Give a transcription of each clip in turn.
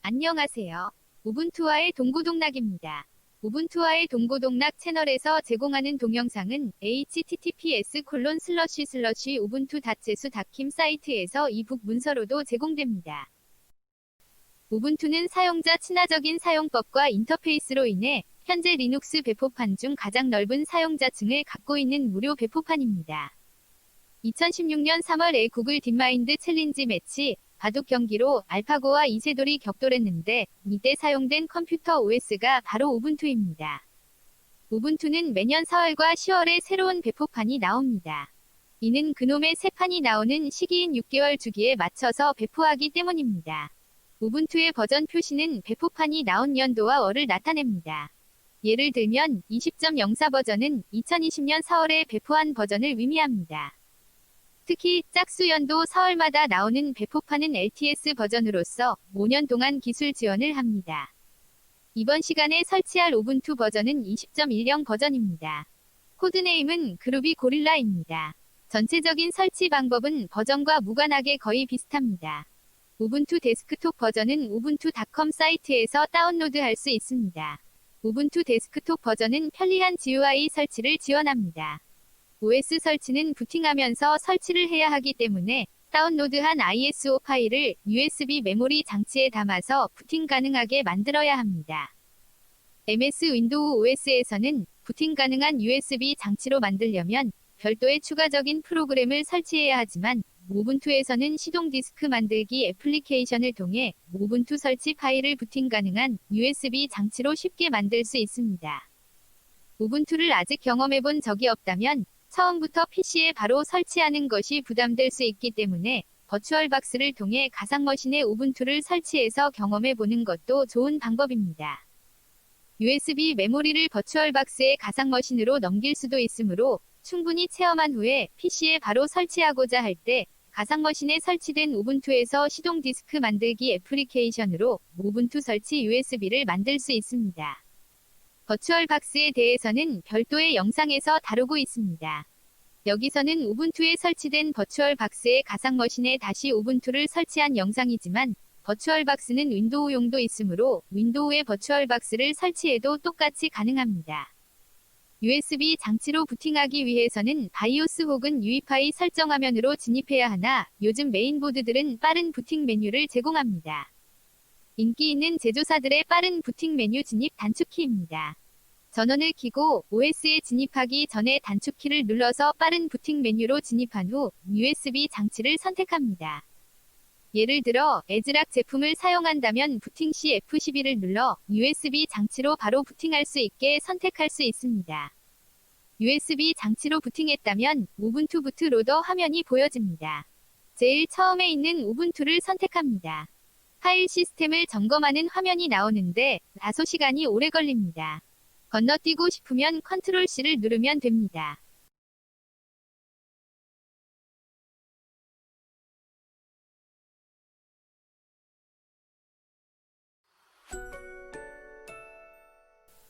안녕하세요. 우분투와의 동고동락입니다. 우분투와의 동고동락 채널에서 제공하는 동영상은 https://ubuntu.jesu.kim 사이트에서 이북 문서로도 제공됩니다. 우분투는 사용자 친화적인 사용법과 인터페이스로 인해 현재 리눅스 배포판 중 가장 넓은 사용자층을 갖고 있는 무료 배포판입니다. 2016년 3월에 구글 딥마인드 챌린지 매치 바둑 경기로 알파고와 이세돌이 격돌했는데 이때 사용된 컴퓨터 OS가 바로 우분투입니다. 우분투는 매년 4월과 10월에 새로운 배포판이 나옵니다. 이는 그놈의 새 판이 나오는 시기인 6개월 주기에 맞춰서 배포하기 때문입니다. 우분투의 버전 표시는 배포판이 나온 연도와 월을 나타냅니다. 예를 들면 20.04 버전은 2020년 4월에 배포한 버전을 의미합니다. 특히 짝수 연도 4월마다 나오는 배포판은 LTS 버전으로서 5년 동안 기술 지원을 합니다. 이번 시간에 설치할 우분투 버전은 20.10 버전입니다. 코드네임은 그루비 고릴라입니다. 전체적인 설치 방법은 버전과 무관하게 거의 비슷합니다. 우분투 데스크톱 버전은 우분투.com 사이트에서 다운로드할 수 있습니다. 우분투 데스크톱 버전은 편리한 GUI 설치를 지원합니다. OS 설치는 부팅하면서 설치를 해야 하기 때문에 다운로드한 ISO 파일을 USB 메모리 장치에 담아서 부팅 가능하게 만들어야 합니다. MS 윈도우 OS에서는 부팅 가능한 USB 장치로 만들려면 별도의 추가적인 프로그램을 설치해야 하지만 우분투에서는 시동 디스크 만들기 애플리케이션을 통해 우분투 설치 파일을 부팅 가능한 USB 장치로 쉽게 만들 수 있습니다. 우분투를 아직 경험해본 적이 없다면 처음부터 PC에 바로 설치하는 것이 부담될 수 있기 때문에 버추얼박스를 통해 가상머신에 우분투를 설치해서 경험해보는 것도 좋은 방법입니다. USB 메모리를 버추얼박스의 가상머신으로 넘길 수도 있으므로 충분히 체험한 후에 PC에 바로 설치하고자 할 때 가상머신에 설치된 우분투에서 시동 디스크 만들기 애플리케이션으로 우분투 설치 USB를 만들 수 있습니다. 버추얼박스에 대해서는 별도의 영상에서 다루고 있습니다. 여기서는 우분투에 설치된 버추얼박스의 가상머신에 다시 우분투를 설치한 영상이지만 버추얼박스는 윈도우용도 있으므로 윈도우에 버추얼박스를 설치해도 똑같이 가능합니다. USB 장치로 부팅하기 위해서는 바이오스 혹은 UEFI 설정 화면으로 진입해야 하나 요즘 메인보드들은 빠른 부팅 메뉴를 제공합니다. 인기 있는 제조사들의 빠른 부팅 메뉴 진입 단축키입니다. 전원을 켜고 OS에 진입하기 전에 단축키를 눌러서 빠른 부팅 메뉴로 진입한 후 USB 장치를 선택합니다. 예를 들어 에즈락 제품을 사용한다면 부팅 시 F12를 눌러 USB 장치로 바로 부팅할 수 있게 선택할 수 있습니다. USB 장치로 부팅했다면 우분투 부트로더 화면이 보여집니다. 제일 처음에 있는 우분투를 선택합니다. 파일 시스템을 점검하는 화면이 나오는데 다소 시간이 오래 걸립니다. 건너뛰고 싶으면 컨트롤 C를 누르면 됩니다.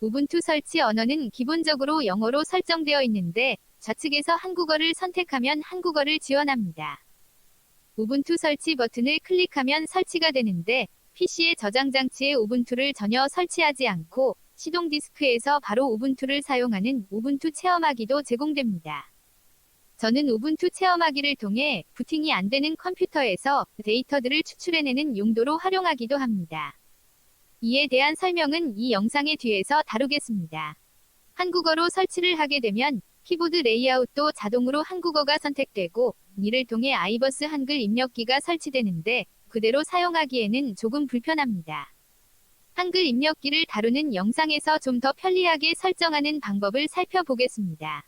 우분투 설치 언어는 기본적으로 영어로 설정되어 있는데 좌측에서 한국어를 선택하면 한국어를 지원합니다. 우분투 설치 버튼을 클릭하면 설치가 되는데 PC의 저장 장치에 우분투를 전혀 설치하지 않고 시동 디스크에서 바로 우분투를 사용하는 우분투 체험하기도 제공됩니다. 저는 우분투 체험하기를 통해 부팅이 안 되는 컴퓨터에서 데이터들을 추출해내는 용도로 활용하기도 합니다. 이에 대한 설명은 이 영상의 뒤에서 다루겠습니다. 한국어로 설치를 하게 되면 키보드 레이아웃도 자동으로 한국어가 선택되고 이를 통해 아이버스 한글 입력기가 설치되는데 그대로 사용하기에는 조금 불편합니다. 한글 입력기를 다루는 영상에서 좀 더 편리하게 설정하는 방법을 살펴보겠습니다.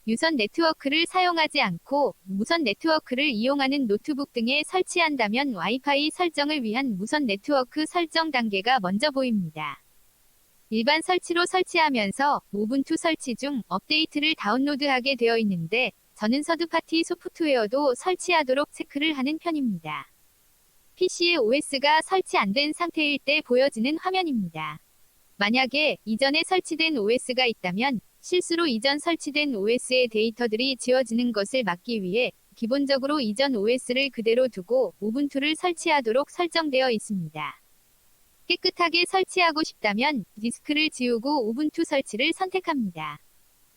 유선 네트워크를 사용하지 않고 무선 네트워크를 이용하는 노트북 등에 설치한다면 와이파이 설정을 위한 무선 네트워크 설정 단계가 먼저 보입니다. 일반 설치로 설치하면서 우분투 설치 중 업데이트를 다운로드하게 되어 있는데 저는 서드파티 소프트웨어도 설치하도록 체크를 하는 편입니다. PC에 OS가 설치 안 된 상태일 때 보여지는 화면입니다. 만약에 이전에 설치된 OS가 있다면 실수로 이전 설치된 OS의 데이터들이 지워지는 것을 막기 위해 기본적으로 이전 OS를 그대로 두고 우분투를 설치하도록 설정되어 있습니다. 깨끗하게 설치하고 싶다면 디스크를 지우고 우분투 설치를 선택합니다.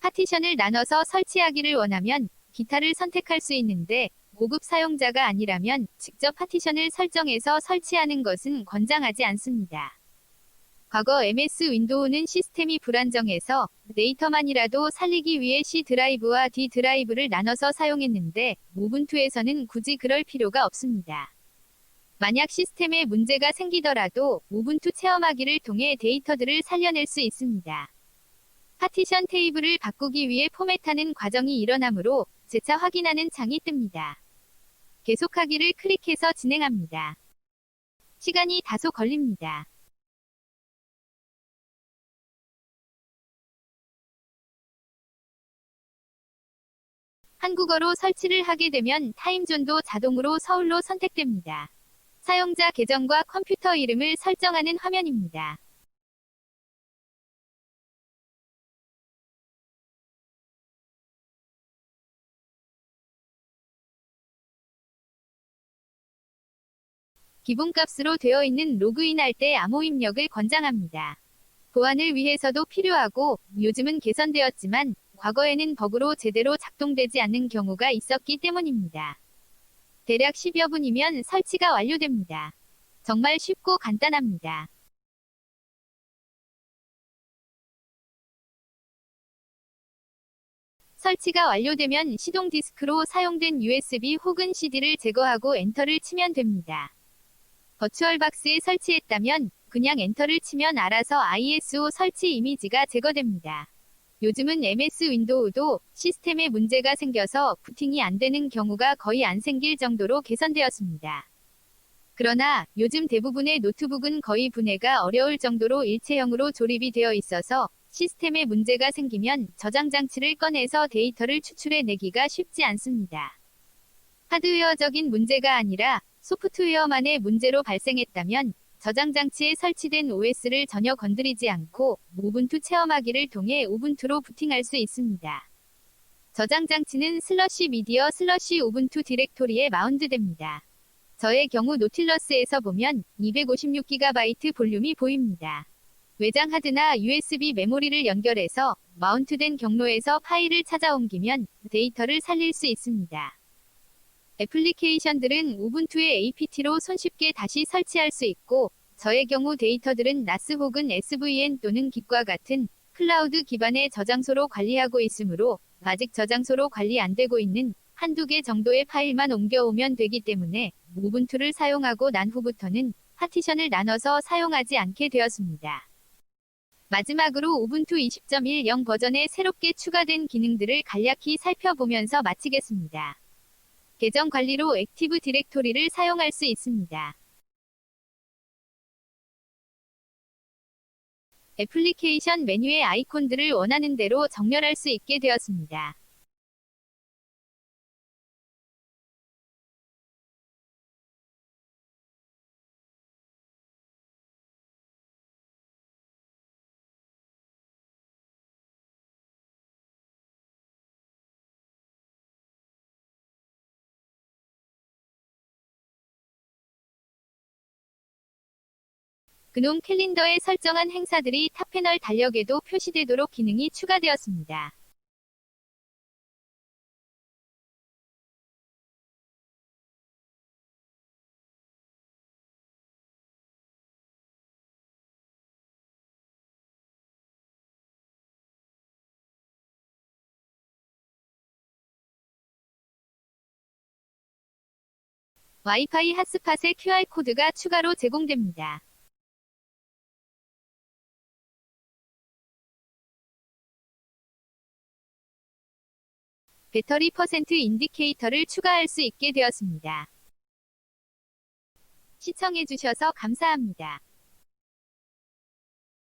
파티션을 나눠서 설치하기를 원하면 기타를 선택할 수 있는데 5급 사용자가 아니라면 직접 파티션을 설정해서 설치하는 것은 권장하지 않습니다. 과거 MS 윈도우는 시스템이 불안정해서 데이터만이라도 살리기 위해 C 드라이브와 D 드라이브를 나눠서 사용했는데 우분투에서는 굳이 그럴 필요가 없습니다. 만약 시스템에 문제가 생기더라도 우분투 체험하기를 통해 데이터들을 살려낼 수 있습니다. 파티션 테이블을 바꾸기 위해 포맷하는 과정이 일어나므로 재차 확인하는 창이 뜹니다. 계속하기를 클릭해서 진행합니다. 시간이 다소 걸립니다. 한국어로 설치를 하게 되면 타임존도 자동으로 서울로 선택됩니다. 사용자 계정과 컴퓨터 이름을 설정하는 화면입니다. 기본값으로 되어 있는 로그인할 때 암호 입력을 권장합니다. 보안을 위해서도 필요하고 요즘은 개선되었지만 과거에는 버그로 제대로 작동되지 않는 경우가 있었기 때문입니다. 대략 10여 분이면 설치가 완료됩니다. 정말 쉽고 간단합니다. 설치가 완료되면 시동 디스크로 사용된 USB 혹은 CD를 제거하고 엔터를 치면 됩니다. 버추얼박스에 설치했다면 그냥 엔터를 치면 알아서 ISO 설치 이미지가 제거됩니다. 요즘은 MS 윈도우도 시스템에 문제가 생겨서 부팅이 안 되는 경우가 거의 안 생길 정도로 개선되었습니다. 그러나 요즘 대부분의 노트북은 거의 분해가 어려울 정도로 일체형으로 조립이 되어 있어서 시스템에 문제가 생기면 저장 장치를 꺼내서 데이터를 추출해내기가 쉽지 않습니다. 하드웨어적인 문제가 아니라 소프트웨어만의 문제로 발생했다면 저장 장치에 설치된 OS를 전혀 건드리지 않고 우분투 체험하기를 통해 우분투로 부팅할 수 있습니다. 저장 장치는 /미디어 /우분투 디렉토리에 마운트됩니다. 저의 경우 노틸러스에서 보면 256GB 볼륨이 보입니다. 외장 하드나 USB 메모리를 연결해서 마운트된 경로에서 파일을 찾아 옮기면 데이터를 살릴 수 있습니다. 애플리케이션들은 우분투의 APT로 손쉽게 다시 설치할 수 있고 저의 경우 데이터들은 NAS 혹은 SVN 또는 깃과 같은 클라우드 기반의 저장소로 관리하고 있으므로 아직 저장소로 관리 안 되고 있는 한두 개 정도의 파일만 옮겨오면 되기 때문에 우분투를 사용하고 난 후부터는 파티션을 나눠서 사용하지 않게 되었습니다. 마지막으로 우분투 20.10 버전에 새롭게 추가된 기능들을 간략히 살펴보면서 마치겠습니다. 계정 관리로 액티브 디렉토리를 사용할 수 있습니다. 애플리케이션 메뉴의 아이콘들을 원하는 대로 정렬할 수 있게 되었습니다. 그놈 캘린더에 설정한 행사들이 탑 패널 달력에도 표시되도록 기능이 추가되었습니다. 와이파이 핫스팟에 QR코드가 추가로 제공됩니다. 배터리 퍼센트 인디케이터를 추가할 수 있게 되었습니다. 시청해주셔서 감사합니다.